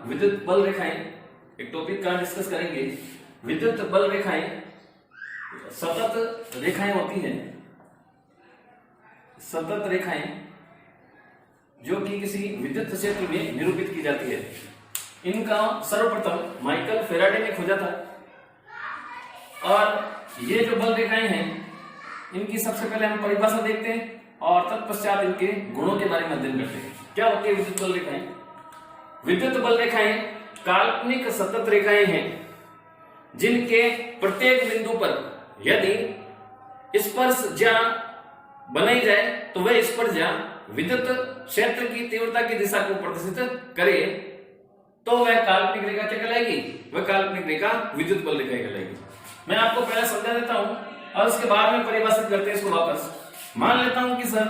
विद्युत बल रेखाएं, एक टॉपिक का डिस्कस करेंगे। विद्युत बल रेखाएं सतत रेखाएं होती हैं, सतत रेखाएं जो कि किसी विद्युत क्षेत्र में निरूपित की जाती है। इनका सर्वप्रथम माइकल फेराडे ने खोजा था और ये जो बल रेखाएं हैं इनकी सबसे पहले हम परिभाषा देखते हैं और तत्पश्चात इनके गुणों के बारे में अध्ययन करते हैं। क्या होती है विद्युत बल रेखाएं? विद्युत बल रेखाएं काल्पनिक सतत रेखाएं हैं जिनके प्रत्येक बिंदु पर यदि स्पर्श ज्या बनाई जाए तो वह स्पर्श विद्युत क्षेत्र की तीव्रता की दिशा को प्रदर्शित करे तो वह काल्पनिक रेखा क्या कहलाएगी? वह काल्पनिक रेखा विद्युत बल रेखा कहलाएगी। मैं आपको पहले समझा देता हूं और उसके बाद में परिभाषित करते हैं इसको वापस। मान लेता हूं कि सर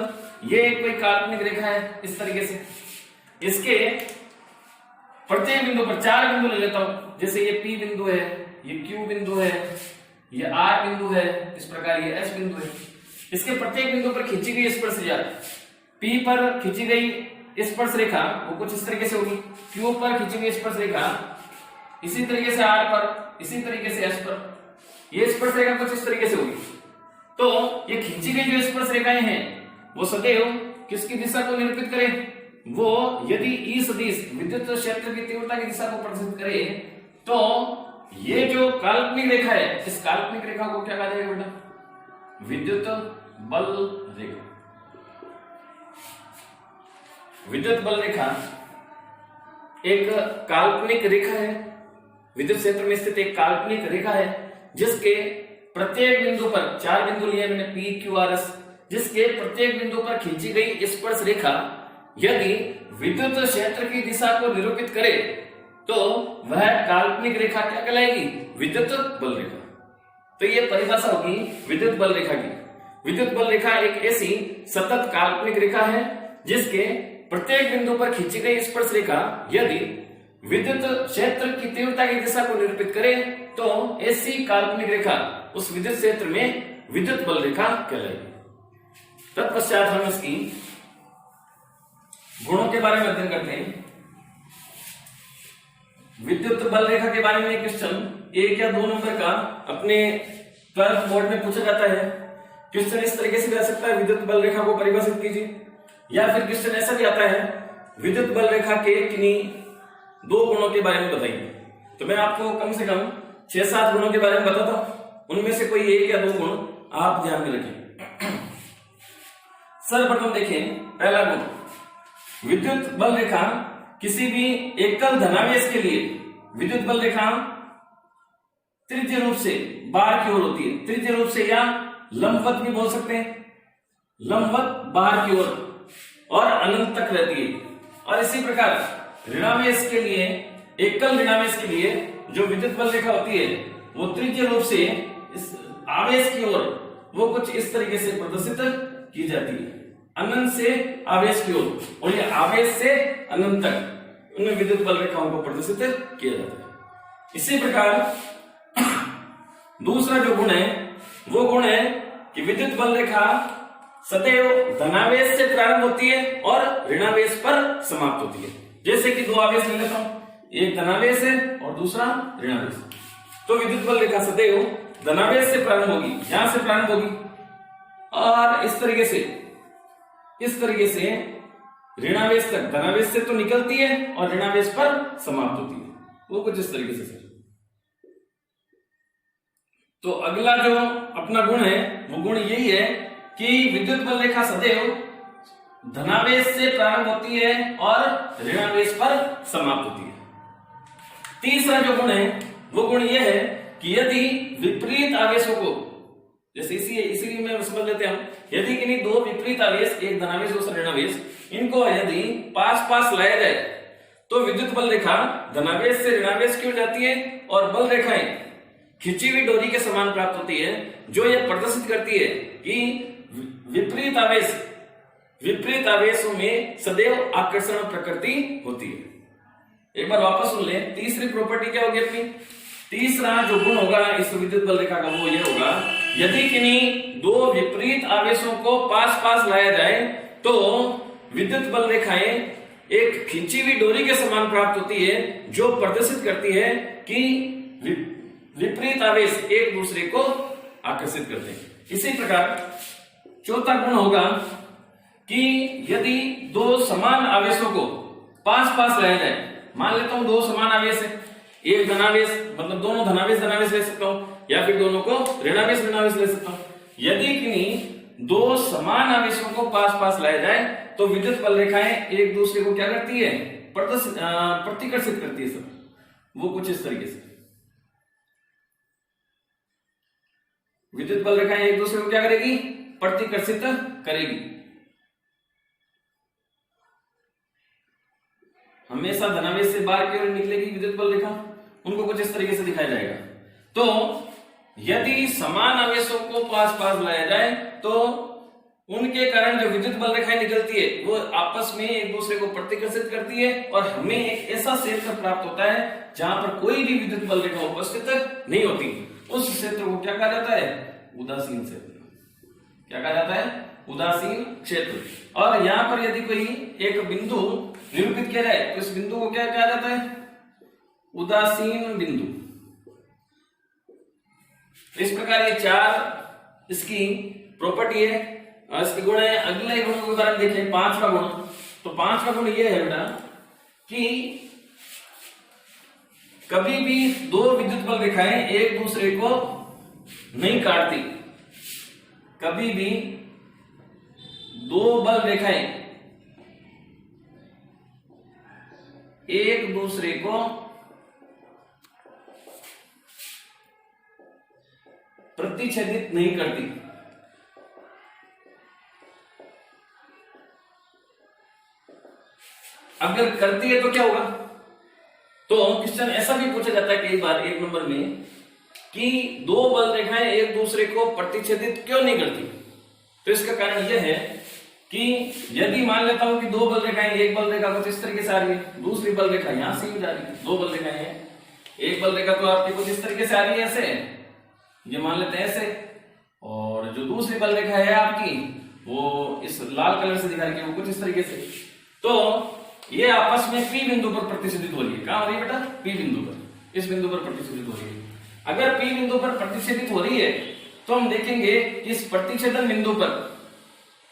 ये कोई काल्पनिक रेखा है इस तरीके से, इसके प्रत्येक बिंदु पर 4 बिंदु ले लेता हूं। जैसे ये P बिंदु है, ये Q बिंदु है, ये R बिंदु है, इस प्रकार ये S बिंदु है। इसके प्रत्येक बिंदु पर खींची गई स्पर्श रेखा, P पर खींची गई स्पर्श रेखा वो कुछ इस तरीके से होगी, Q पर खींची गई स्पर्श रेखा इसी तरीके से R पर, इसी तरीके से S पर, ये स्पर्श रेखा कुछ इस तरीके से होगी। तो ये खींची गई जो स्पर्श रेखाएं हैं वो सदैव किसकी दिशा को निरूपित करें? वो यदि ई सदिश विद्युत क्षेत्र की तीव्रता की दिशा को प्रदर्शित करे तो ये जो काल्पनिक रेखा है इस काल्पनिक रेखा को क्या कहा जाएगा बेटा? विद्युत बल रेखा। विद्युत बल रेखा एक काल्पनिक रेखा है, विद्युत क्षेत्र में स्थित एक काल्पनिक रेखा है जिसके प्रत्येक बिंदु पर 4 बिंदु लिए मैंने P, Q, R, S, जिसके प्रत्येक बिंदु पर खींची गई स्पर्श रेखा यदि विद्युत क्षेत्र की दिशा को निरूपित करे तो वह काल्पनिक रेखा क्या कहलाएगी? विद्युत बल रेखा। तो ये परिभाषा होगी विद्युत बल रेखा की। विद्युत बल रेखा एक ऐसी सतत काल्पनिक रेखा है जिसके प्रत्येक बिंदु पर खींची गई स्पर्श रेखा यदि विद्युत क्षेत्र की तीव्रता की दिशा को निरूपित करे तो ऐसी काल्पनिक रेखा उस विद्युत क्षेत्र में विद्युत बल रेखा कहलाएगी। तत्पश्चात हम इसकी गुणों के बारे में अध्ययन करते हैं। विद्युत बल रेखा के बारे में क्वेश्चन 1 या 2 नंबर का अपने क्लर्क बोर्ड में पूछा जाता है। क्वेश्चन इस तरीके से भी आ सकता है, विद्युत बल रेखा को परिभाषित कीजिए, या फिर क्वेश्चन ऐसा भी आता है विद्युत बल रेखा के किन्हीं 2 गुणों के बारे में बताइए। तो मैं आपको कम से कम 6-7 गुणों के बारे में बताता हूं, उनमें से कोई 1 या 2 गुण आप ध्यान में रखें। सर्वप्रथम देखें पहला गुण, विद्युत बल रेखा किसी भी एकल धनावेश के लिए विद्युत बल रेखा तृतीय रूप से बाहर की ओर होती है। तृतीय रूप से या लंबवत भी बोल सकते हैं, लंबवत बाहर की ओर और अनंत तक रहती है। और इसी प्रकार ऋणावेश के लिए, एकल ऋणावेश के लिए जो विद्युत बल रेखा होती है वो तृतीय रूप से इस आवेश की ओर वो कुछ इस तरीके से प्रदर्शित की जाती है, अनंत से आवेश की ओर, और ये आवेश से अनंत तक उनमें विद्युत बल रेखाओं को प्रदर्शित किया जाता है। इसी प्रकार दूसरा जो गुण है वो गुण है कि विद्युत बल रेखा सदैव धनावेश से प्रारंभ होती है और ऋणावेश पर समाप्त होती है। जैसे कि 2 आवेश ले लेता हूं, एक धनावेश है और दूसरा ऋणावेश, तो विद्युत बल रेखा सदैव धनावेश से प्रारंभ होगी, यहां से प्रारंभ होगी और इस तरीके से ऋणावेश तक, धनावेश से तो निकलती है और ऋणावेश पर समाप्त होती है, वो कुछ इस तरीके से। तो अगला जो अपना गुण है वो गुण यही है कि विद्युत बल रेखा सदैव धनावेश से प्रारंभ होती है और ऋणावेश पर समाप्त होती है। तीसरा जो गुण है वो गुण यह है कि यदि विपरीत आवेशों को, जैसे इसी में समझ लेते हैं हम, यदि किन्हीं 2 विपरीत आवेश, एक धनावेश दूसरा ऋणावेश, इनको यदि पास पास लाया जाए तो विद्युत बल रेखा धनावेश से ऋणावेश की ओर जाती है और बल रेखाएं खिंची हुई डोरी के समान प्राप्त होती है, जो यह प्रदर्शित करती है कि विपरीत आवेशों में सदैव आकर्षण प्रकृति होती है। एक बार वापस सुन लें, तीसरी प्रॉपर्टी क्या होगी अपनी? तीसरा जो गुण होगा इस विद्युत बल रेखा का वो ये होगा, यदि किन्हीं 2 विपरीत आवेशों को पास पास लाया जाए तो विद्युत बल रेखाएं एक खींची हुई डोरी के समान प्राप्त होती है, जो प्रदर्शित करती है कि विपरीत आवेश एक दूसरे को आकर्षित करते हैं। इसी प्रकार चौथा गुण होगा कि यदि दो समान आवेशों को पास पास लाया जाए, मान लेता हूं दो समान आवेश है, एक धनावेश मतलब दोनों धनावेश धनावेश ले सकता हूं, या फिर दोनों को ऋणावेश ऋणावेश ले सकता हूं। यदि किन्हीं दो समान आवेशों को पास पास लाया जाए तो विद्युत बल रेखाएं एक दूसरे को क्या करती है, प्रतिकर्षित करती है सर। वो कुछ इस तरीके से विद्युत बल रेखाएं एक दूसरे को क्या करेगी, प्रतिकर्षित करेगी। हमेशा धनावेश से बाहर की ओर निकलेगी विद्युत बल रेखा, उनको कुछ इस तरीके से दिखाया जाएगा। तो यदि समान आवेशों को पास पास लाया जाए तो उनके कारण जो विद्युत बल रेखाएं निकलती है वो आपस में एक दूसरे को प्रतिकर्षित करती है और हमें एक ऐसा क्षेत्र प्राप्त होता है जहां पर कोई भी विद्युत बल रेखा उपस्थित नहीं होती। उस क्षेत्र को क्या कहा जाता है, उदासीन क्षेत्र। क्या कहा जाता है, उदासीन क्षेत्र। और यहां पर यदि कोई एक बिंदु निरूपित किया जाए तो इस बिंदु को क्या कहा जाता है, उदासीन बिंदु। इस प्रकार ये चार इसकी प्रॉपर्टी है और इसके गुण है। अगले गुण को उदाहरण देखें, पांचवा गुण। तो पांचवा गुण ये है बेटा कि कभी भी दो विद्युत बल रेखाएं एक दूसरे को नहीं काटती। कभी भी दो बल रेखाएं एक दूसरे को प्रतिच्छेदित नहीं करती। अगर करती है तो क्या होगा, तो क्वेश्चन ऐसा भी पूछा जाता है कई बार 1 नंबर में कि दो बल रेखाएं एक दूसरे को प्रतिच्छेदित क्यों नहीं करती। तो इसका कारण यह है कि यदि मान लेता हूं कि दो बल रेखाएं, एक बल रेखा कुछ इस तरीके से आ रही है, दूसरी बल रेखा यहां से जा रही है। दो बल रेखाएं हैं, एक बल रेखा तो आपकी कुछ इस तरीके से आ रही है ऐसे, ये मान लेते हैं ऐसे, और जो दूसरी बल रेखा है आपकी वो इस लाल कलर से दिखा रही है, वो कुछ इस तरीके से। तो ये आपस में P बिंदु पर प्रतिच्छेदित हो रही है। कहां हो रही है बेटा, P बिंदु पर, इस बिंदु पर प्रतिच्छेदित हो रही है। अगर P बिंदु पर प्रतिच्छेदित हो रही है तो हम देखेंगे कि इस प्रतिच्छेदन बिंदु पर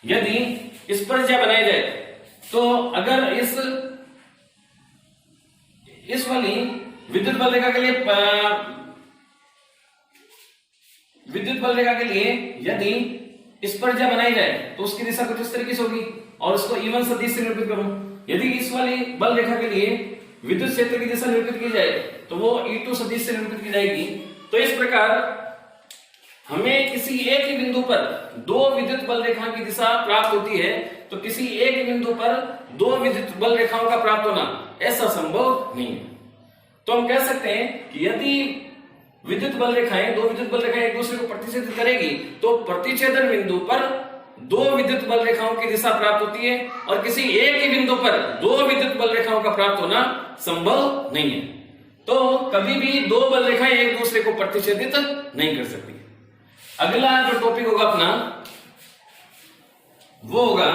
यदि स्पर्शा बनाई जाए तो अगर इस वाली विद्युत बल रेखा के लिए यदि स्पर्शा बनाई जाए तो उसकी दिशा कुछ इस तरीके से होगी, और उसको E1 सदिश से निरूपित करूं। यदि इस वाली बल रेखा के लिए विद्युत क्षेत्र की दिशा निरूपित की जाए तो वो E2 सदिश से निरूपित की जाएगी। तो इस प्रकार हमें किसी एक ही बिंदु पर दो विद्युत बल रेखाओं की दिशा प्राप्त होती है, तो किसी एक ही बिंदु पर दो विद्युत बल रेखाओं का प्राप्त होना ऐसा संभव नहीं है। तो हम कह सकते हैं कि यदि दो विद्युत बल रेखाएं एक दूसरे को प्रतिच्छेदित करेगी तो प्रतिच्छेदन बिंदु पर दो विद्युत बल रेखाओं की दिशा प्राप्त होती है, और किसी एक ही बिंदु पर दो विद्युत बल रेखाओं का प्राप्त होना संभव नहीं है। तो कभी भी दो बल रेखाएं एक दूसरे को प्रतिच्छेदित नहीं कर सकती। अगला जो टॉपिक होगा अपना वो होगा,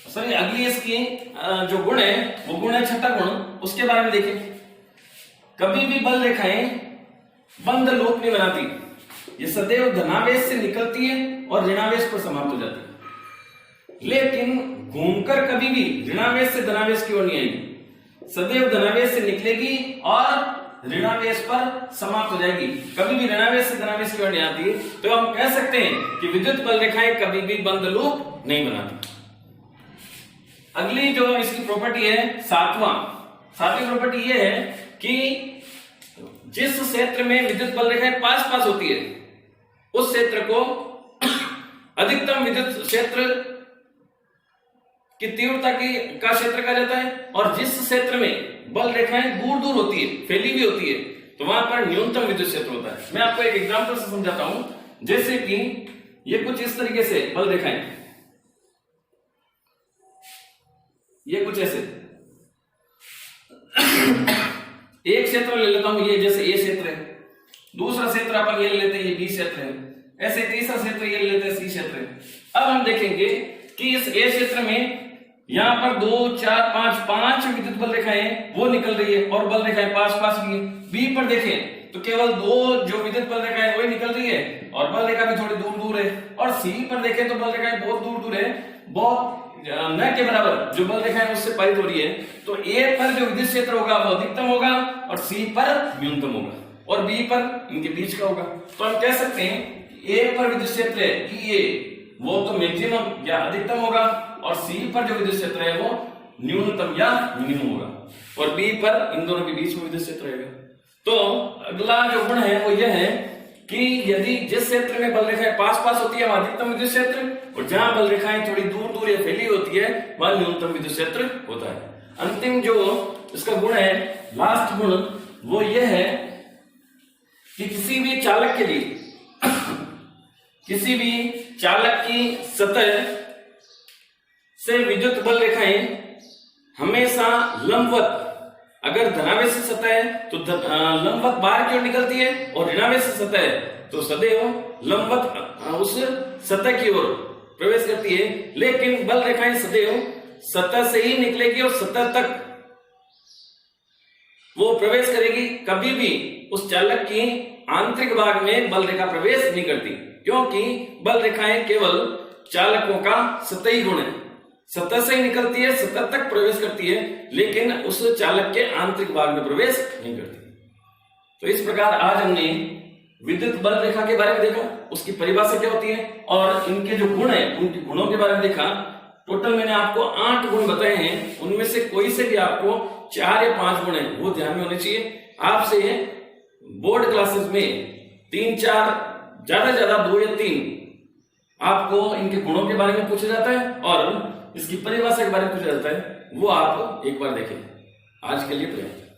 सॉरी अगली इसकी जो गुण है वो गुण है छठा गुण, उसके बारे में देखें। कभी भी बल रेखाएं बंद लूप नहीं बनाती, ये सदैव धनावेश से निकलती है और ऋणावेश पर समाप्त हो जाती है, लेकिन घूमकर कभी भी ऋणावेश से धनावेश की ओर नहीं आएगी, सदैव धनावेश से निकलेगी और ऋणावेश पर समाप्त हो जाएगी, कभी भी ऋणावेश से धनावेश की ओर नहीं आती। तो हम कह सकते हैं कि विद्युत बल रेखाएं कभी भी बंद लूप नहीं बनाती। अगली जो इसकी प्रॉपर्टी है सातवीं प्रॉपर्टी ये है कि जिस क्षेत्र में विद्युत बल रेखाएं पास पास होती है उस क्षेत्र को अधिकतम विद्युत क्षेत्र की तीव्रता का क्षेत्र कहा जाता है, और जिस क्षेत्र में बल रेखाएं दूर दूर होती है, फैली हुई होती है, तो वहां पर न्यूनतम विद्युत क्षेत्र होता है। मैं आपको एक एग्जांपल से समझाता हूं, जैसे कि ये कुछ इस तरीके से बल रेखाएं, ये कुछ ऐसे एक क्षेत्र ले लेता हूं, ये जैसे ए क्षेत्र है, दूसरा क्षेत्र अपन ये ले लेते हैं, ये बी क्षेत्र है, ऐसे तीसरा क्षेत्र ये ले लेते हैं, सी क्षेत्र है। अब हम देखेंगे कि इस ए क्षेत्र में यहाँ पर 2 4 5 5 विद्युत बल रेखाएं वो निकल रही है और बल रेखाएं पास पास की है। बी पर देखें तो केवल 2 जो विद्युत बल रेखाएं वही निकल रही है और बल रेखा भी थोड़ी दूर दूर है। और सी पर देखें तो बल रेखाएं बहुत दूर दूर है, बहुत न के बराबर जो बल रेखा है उससे पारित हो रही है। तो ए पर जो विद्युत क्षेत्र होगा वो अधिकतम होगा और सी पर न्यूनतम होगा और बी पर इनके बीच का होगा। तो हम कह सकते हैं ए पर विद्युत क्षेत्र है E A वो तो मैक्सिमम या अधिकतम होगा और सी पर जो विद्युत क्षेत्र है वो न्यूनतम या मिनिमम होगा और बी पर इन दोनों के बीच में विद्युत क्षेत्र रहेगा। तो अगला जो गुण है वो यह है कि यदि जिस क्षेत्र में बल रेखाएं पास पास होती है वहां अधिकतम विद्युत क्षेत्र और जहां बल रेखाएं थोड़ी दूर दूर या फैली होती है वहां न्यूनतम विद्युत क्षेत्र होता है। अंतिम जो इसका गुण है, लास्ट गुण, वो यह है कि किसी भी चालक के लिए किसी भी चालक की सतह से विद्युत बल रेखाएं हमेशा लंबवत, अगर धनावेशी सतह है तो लंबवत बाहर की ओर निकलती है और ऋणावेशी सतह है तो सदैव लंबवत उस सतह की ओर प्रवेश करती है। लेकिन बल रेखाएं सदैव सतह से ही निकलेगी और सतह तक वो प्रवेश करेगी, कभी भी उस चालक की आंतरिक भाग में बल रेखा प्रवेश नहीं करती, क्योंकि बल रेखाएं केवल चालकों का सतही गुण है, सतह से ही निकलती है, सतह तक प्रवेश करती है, लेकिन उस चालक के आंतरिक भाग में प्रवेश नहीं करती। तो इस प्रकार आज हमने विद्युत बल रेखा के बारे में देखा, उसकी परिभाषा क्या होती है और इनके जो गुण है उनके गुणों के बारे में देखा। टोटल मैंने आपको 8 गुण बताए हैं, उनमें से कोई से भी आपको 4 या 5 गुण है वो ध्यान में होने चाहिए। आपसे बोर्ड क्लासेस में 3-4 ज्यादा 2 या 3 आपको इनके गुणों के बारे में पूछा जाता है और इसकी परिभाषा के बारे में पूछा जाता है, वो आप एक बार देखें। आज के लिए पर्याप्त।